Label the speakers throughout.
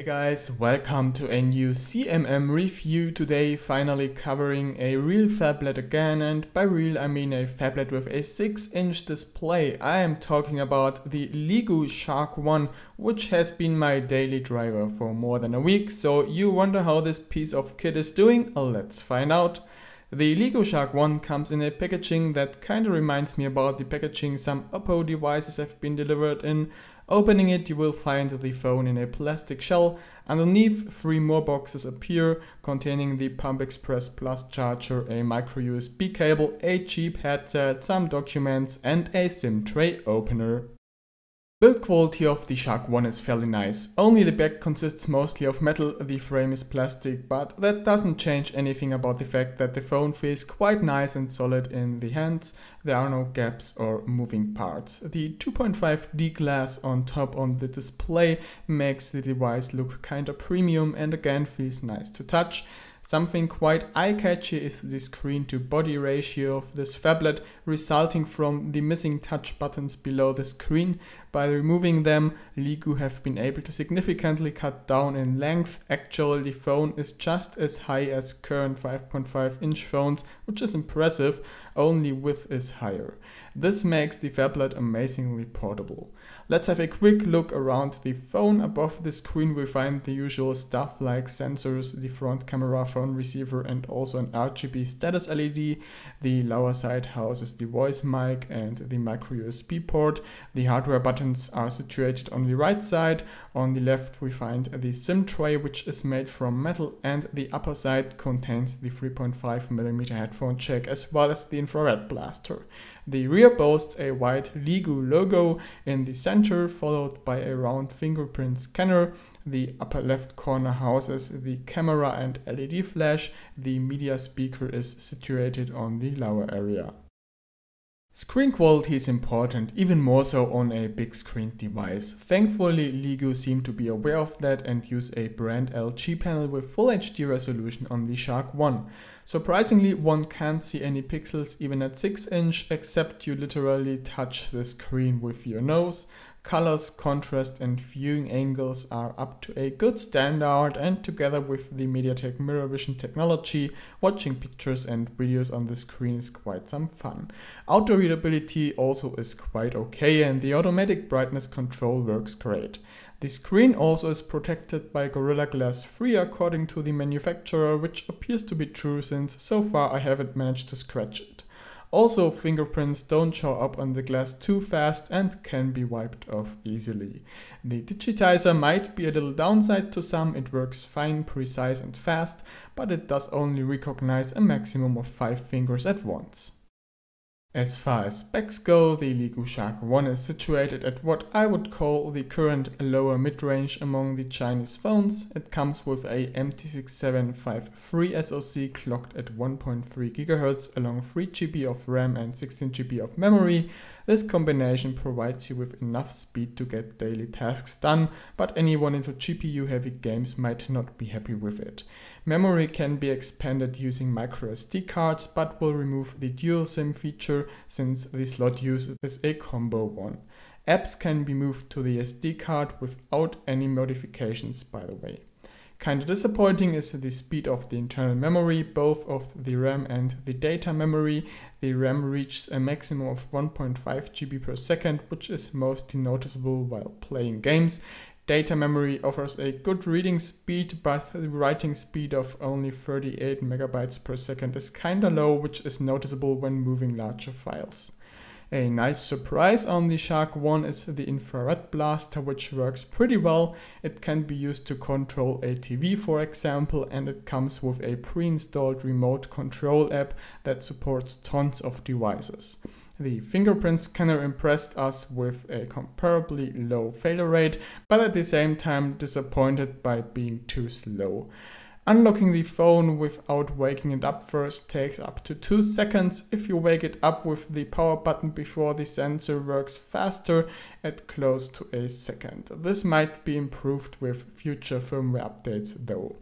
Speaker 1: Guys, welcome to a new CMM review. Today finally covering a real phablet again, and by real I mean a phablet with a 6-inch display. I am talking about the Leagoo Shark 1, which has been my daily driver for more than a week. So you wonder how this piece of kit is doing? Let's find out. The Leagoo Shark 1 comes in a packaging that kinda reminds me about the packaging some Oppo devices have been delivered in. Opening it, you will find the phone in a plastic shell. Underneath, 3 more boxes appear containing the Pump Express Plus charger, a micro USB cable, a cheap headset, some documents and a SIM tray opener. Build quality of the Shark 1 is fairly nice. Only the back consists mostly of metal, the frame is plastic, but that doesn't change anything about the fact that the phone feels quite nice and solid in the hands. There are no gaps or moving parts. The 2.5D glass on top on the display makes the device look kinda premium and again feels nice to touch. Something quite eye-catchy is the screen-to-body ratio of this phablet, resulting from the missing touch buttons below the screen. By removing them, Leagoo have been able to significantly cut down in length. Actually, the phone is just as high as current 5.5-inch phones, which is impressive, only width is higher. This makes the phablet amazingly portable. Let's have a quick look around the phone. Above the screen we find the usual stuff like sensors, the front camera, phone receiver and also an RGB status LED. The lower side houses the voice mic and the micro USB port. The hardware buttons are situated on the right side. On the left we find the SIM tray, which is made from metal, and the upper side contains the 3.5mm headphone jack as well as the infrared blaster. The rear boasts a white Leagoo logo in the center, followed by a round fingerprint scanner. The upper left corner houses the camera and LED flash. The media speaker is situated on the lower area. Screen quality is important, even more so on a big screen device. Thankfully, Leagoo seem to be aware of that and use a brand LG panel with full HD resolution on the Shark 1. Surprisingly, one can't see any pixels even at 6-inch, except you literally touch the screen with your nose. Colors, contrast and viewing angles are up to a good standard, and together with the MediaTek Mirror Vision technology, watching pictures and videos on the screen is quite some fun. Auto readability also is quite okay, and the automatic brightness control works great. The screen also is protected by Gorilla Glass 3 according to the manufacturer, which appears to be true since so far I haven't managed to scratch it. Also, fingerprints don't show up on the glass too fast and can be wiped off easily. The digitizer might be a little downside to some. It works fine, precise and fast, but it does only recognize a maximum of 5 fingers at once. As far as specs go, the Leagoo Shark 1 is situated at what I would call the current lower mid-range among the Chinese phones. It comes with a MT6753 SoC clocked at 1.3 GHz along 3 GB of RAM and 16 GB of memory. This combination provides you with enough speed to get daily tasks done, but anyone into GPU-heavy games might not be happy with it. Memory can be expanded using micro SD cards, but will remove the dual SIM feature since the slot use is a combo one. Apps can be moved to the SD card without any modifications, by the way. Kinda disappointing is the speed of the internal memory, both of the RAM and the data memory. The RAM reaches a maximum of 1.5 GB per second, which is mostly noticeable while playing games. Data memory offers a good reading speed, but the writing speed of only 38 MB per second is kinda low, which is noticeable when moving larger files. A nice surprise on the Shark 1 is the infrared blaster, which works pretty well. It can be used to control a TV, for example, and it comes with a pre-installed remote control app that supports tons of devices. The fingerprint scanner impressed us with a comparably low failure rate, but at the same time disappointed by being too slow. Unlocking the phone without waking it up first takes up to 2 seconds. If you wake it up with the power button before the sensor works faster at close to a second. This might be improved with future firmware updates though.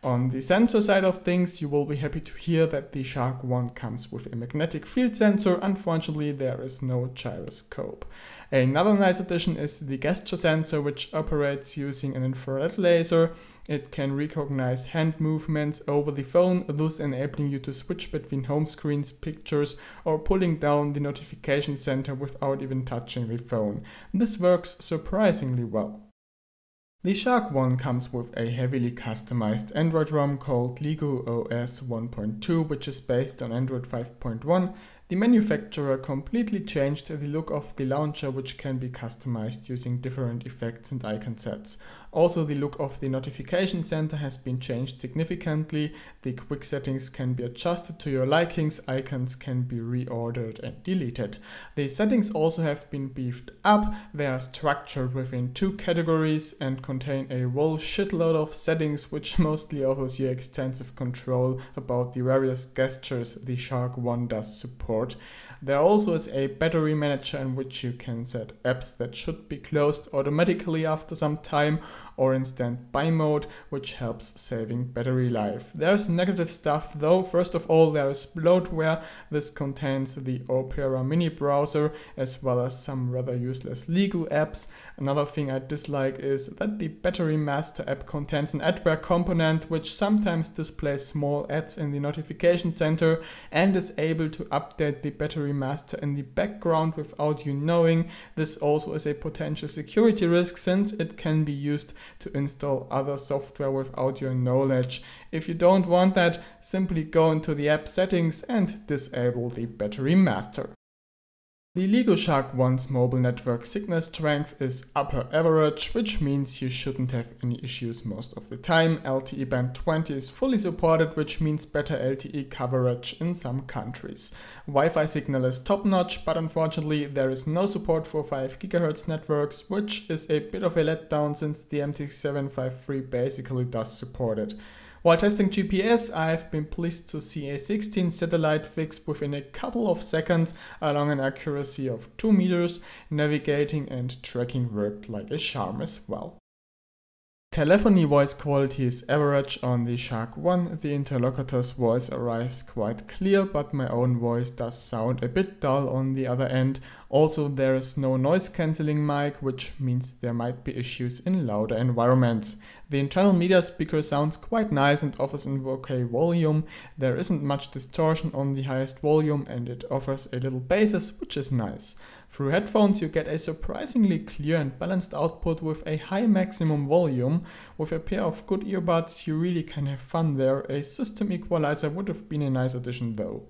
Speaker 1: On the sensor side of things, you will be happy to hear that the Shark 1 comes with a magnetic field sensor. Unfortunately, there is no gyroscope. Another nice addition is the gesture sensor, which operates using an infrared laser. It can recognize hand movements over the phone, thus enabling you to switch between home screens, pictures, or pulling down the notification center without even touching the phone. This works surprisingly well. The Shark 1 comes with a heavily customized Android ROM called Leagoo OS V1.2, which is based on Android 5.1. The manufacturer completely changed the look of the launcher, which can be customized using different effects and icon sets. Also, the look of the notification center has been changed significantly. The quick settings can be adjusted to your likings, icons can be reordered and deleted. The settings also have been beefed up. They are structured within 2 categories and contain a whole shitload of settings, which mostly offers you extensive control about the various gestures the Shark 1 does support. There also is a battery manager in which you can set apps that should be closed automatically after some time or in standby mode, which helps saving battery life. There's negative stuff though. First of all, there is bloatware. This contains the Opera mini browser as well as some rather useless Leagoo apps. Another thing I dislike is that the Battery Master app contains an adware component which sometimes displays small ads in the notification center and is able to update the Battery Master in the background without you knowing. This also is a potential security risk since it can be used to install other software without your knowledge. If you don't want that, simply go into the app settings and disable the Battery Master. The Leagoo Shark 1's mobile network signal strength is upper average, which means you shouldn't have any issues most of the time. LTE band 20 is fully supported, which means better LTE coverage in some countries. Wi-Fi signal is top-notch, but unfortunately there is no support for 5 GHz networks, which is a bit of a letdown since the MT753 basically does support it. While testing GPS, I have been pleased to see a 16 satellite fix within a couple of seconds along an accuracy of 2 meters. Navigating and tracking worked like a charm as well. Telephony voice quality is average on the Shark 1. The interlocutor's voice arrives quite clear, but my own voice does sound a bit dull on the other end. Also, there is no noise cancelling mic, which means there might be issues in louder environments. The internal media speaker sounds quite nice and offers an OK volume. There isn't much distortion on the highest volume and it offers a little bass, which is nice. Through headphones you get a surprisingly clear and balanced output with a high maximum volume. With a pair of good earbuds you really can have fun there. A system equalizer would have been a nice addition though.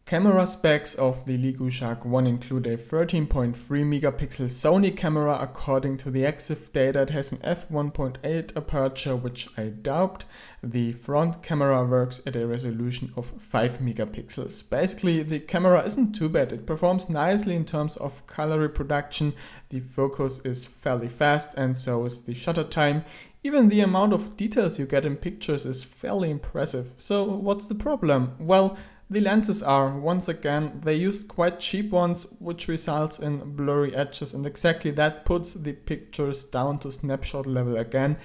Speaker 1: Camera specs of the Leagoo Shark 1 include a 13.3 megapixel Sony camera. According to the EXIF data, it has an f1.8 aperture, which I doubt. The front camera works at a resolution of 5 megapixels. Basically, the camera isn't too bad. It performs nicely in terms of color reproduction. The focus is fairly fast and so is the shutter time. Even the amount of details you get in pictures is fairly impressive. So what's the problem? Well, the lenses are, once again, they used quite cheap ones, which results in blurry edges, and exactly that puts the pictures down to snapshot level again.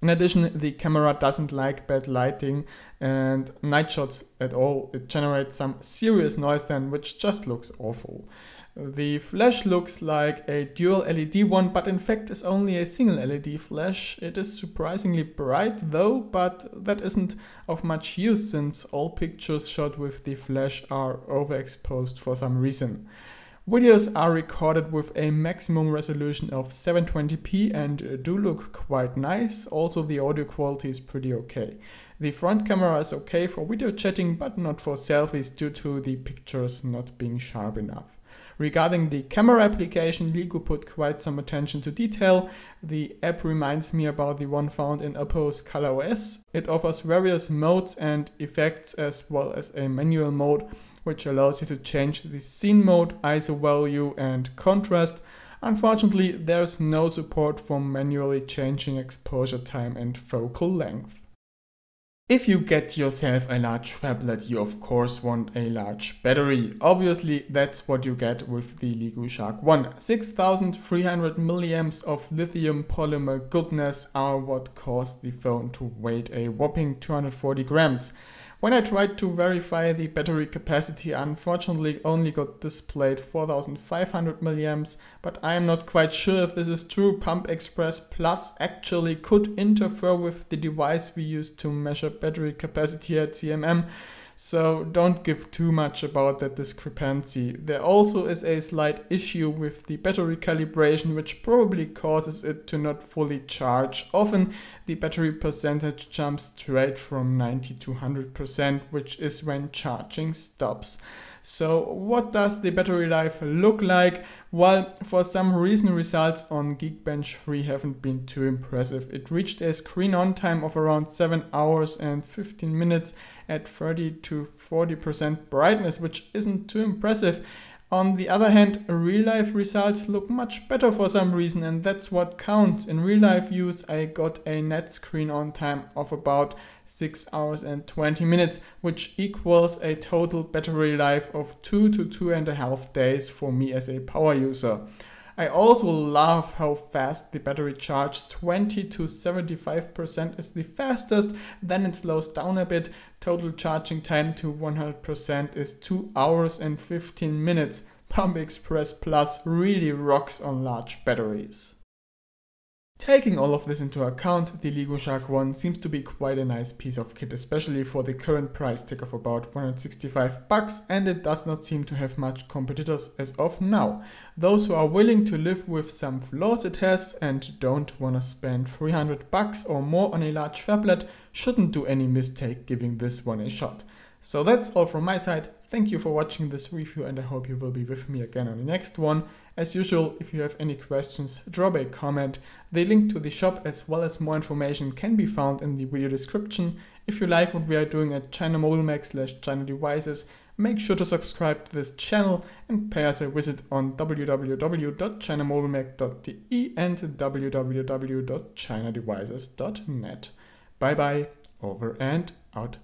Speaker 1: In addition, the camera doesn't like bad lighting and night shots at all. It generates some serious noise then, which just looks awful. The flash looks like a dual LED one, but in fact is only a single LED flash. It is surprisingly bright though, but that isn't of much use since all pictures shot with the flash are overexposed for some reason. Videos are recorded with a maximum resolution of 720p and do look quite nice. Also, the audio quality is pretty okay. The front camera is okay for video chatting, but not for selfies due to the pictures not being sharp enough. Regarding the camera application, Leagoo put quite some attention to detail. The app reminds me about the one found in Oppo's ColorOS. It offers various modes and effects as well as a manual mode, which allows you to change the scene mode, ISO value and contrast. Unfortunately, there's no support for manually changing exposure time and focal length. If you get yourself a large phablet, you of course want a large battery. Obviously, that's what you get with the Leagoo Shark 1. 6300 milliamps of lithium polymer goodness are what caused the phone to weigh a whopping 240 grams. When I tried to verify the battery capacity, unfortunately only got displayed 4500 milliamps, but I am not quite sure if this is true. Pump Express Plus actually could interfere with the device we use to measure battery capacity at CMM, so don't give too much about that discrepancy. There also is a slight issue with the battery calibration, which probably causes it to not fully charge. Often the battery percentage jumps straight from 90 to 100%, which is when charging stops. So what does the battery life look like? Well, for some reason results on Geekbench 3 haven't been too impressive. It reached a screen on time of around 7 hours and 15 minutes at 30 to 40% brightness, which isn't too impressive. On the other hand, real life results look much better for some reason, and that's what counts. In real life use, I got a net screen on time of about 6 hours and 20 minutes, which equals a total battery life of 2 to 2.5 days for me as a power user. I also love how fast the battery charges. 20 to 75% is the fastest, then it slows down a bit. Total charging time to 100% is 2 hours and 15 minutes. Pump Express Plus really rocks on large batteries. Taking all of this into account, the Leagoo Shark 1 seems to be quite a nice piece of kit, especially for the current price tag of about $165, and it does not seem to have much competitors as of now. Those who are willing to live with some flaws it has and don't wanna spend $300 or more on a large phablet shouldn't do any mistake giving this one a shot. So that's all from my side. Thank you for watching this review, and I hope you will be with me again on the next one. As usual, if you have any questions, drop a comment. The link to the shop as well as more information can be found in the video description. If you like what we are doing at ChinaMobileMag/ChinaDevices, make sure to subscribe to this channel and pay us a visit on www.ChinaMobileMag.de and www.ChinaDevices.net. Bye bye, over and out.